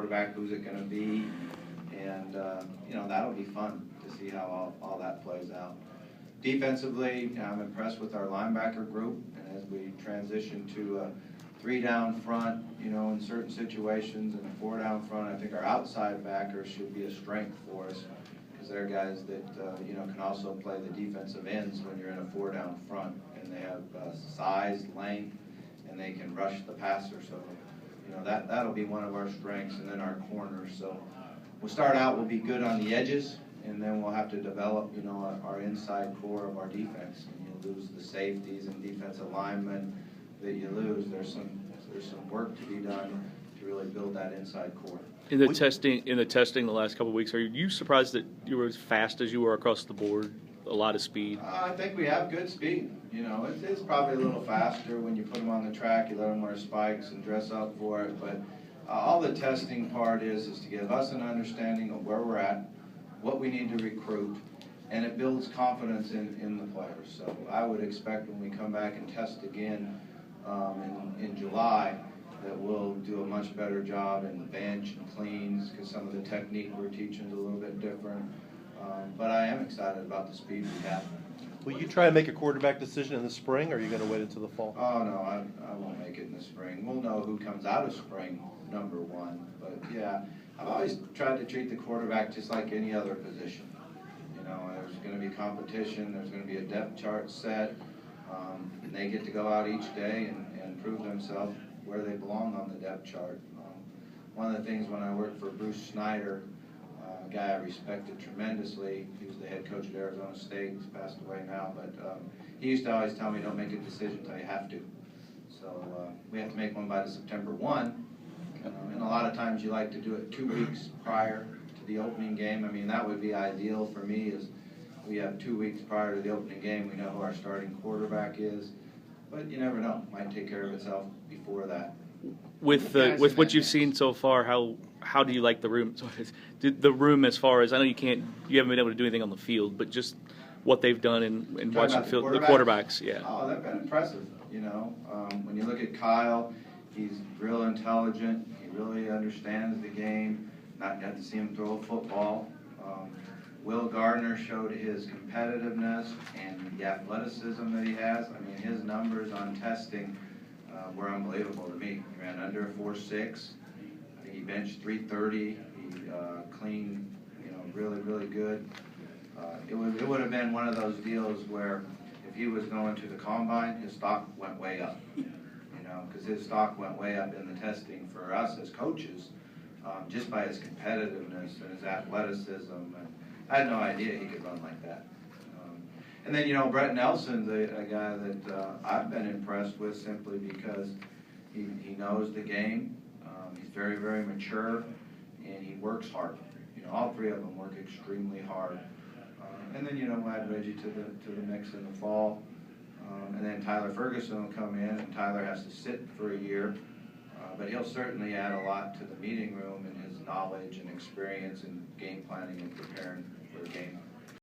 quarterback, who's it going to be, and you know, that'll be fun to see how all that plays out. Defensively, I'm impressed with our linebacker group, and as we transition to a 3 down front, you know, in certain situations, and a 4 down front, I think our outside backers should be a strength for us, because they're guys that you know, can also play the defensive ends when you're in a 4 down front, and they have size, length, and they can rush the passer. So, you know, that'll be one of our strengths, and then our corners. So we'll start out, we'll be good on the edges, and then we'll have to develop, you know, our inside core of our defense. And you'll lose the safeties and defensive linemen that you lose. There's some work to be done to really build that inside core. In the testing the last couple of weeks, are you surprised that you were as fast as you were across the board? A lot of speed. I think we have good speed. You know, it's probably a little faster when you put them on the track. You let them wear spikes and dress up for it. But all the testing part is to give us an understanding of where we're at, what we need to recruit, and it builds confidence in the players. So I would expect when we come back and test again in July that we'll do a much better job in the bench and cleans, because some of the technique we're teaching is a little bit different. But I am excited about the speed we have. Will you try and make a quarterback decision in the spring, or are you going to wait until the fall? Oh, no, I won't make it in the spring. We'll know who comes out of spring, number one. But, yeah, I've always tried to treat the quarterback just like any other position. You know, there's going to be competition. There's going to be a depth chart set. And they get to go out each day and prove themselves where they belong on the depth chart. One of the things when I worked for Bruce Snyder, a guy I respected tremendously, he was the head coach at Arizona State, he's passed away now, but he used to always tell me, don't make a decision until you have to. So we have to make one by the September 1, and a lot of times you like to do it 2 weeks prior to the opening game. I mean, that would be ideal for me, is we have 2 weeks prior to the opening game, we know who our starting quarterback is, but you never know, it might take care of itself before that. With what you've seen so far, how do you like the room? The room, as far as I know, you haven't been able to do anything on the field, but just what they've done in watching the quarterbacks, yeah. Oh, they've been impressive. You know, when you look at Kyle, he's real intelligent. He really understands the game. Not got to see him throw a football. Will Gardner showed his competitiveness and the athleticism that he has. I mean, his numbers on testing were unbelievable to me. He ran under a 4.6. I think he benched 330. He cleaned, you know, really, really good. It would have been one of those deals where if he was going to the combine, his stock went way up. You know, because his stock went way up in the testing for us as coaches, just by his competitiveness and his athleticism. And I had no idea he could run like that. And then, you know, Brett Nelson's a guy that I've been impressed with simply because he knows the game. He's very, very mature, and he works hard. You know, all three of them work extremely hard. And then, you know, we'll add Reggie to the mix in the fall. And then Tyler Ferguson will come in, and Tyler has to sit for a year. But he'll certainly add a lot to the meeting room and his knowledge and experience in game planning and preparing for a game.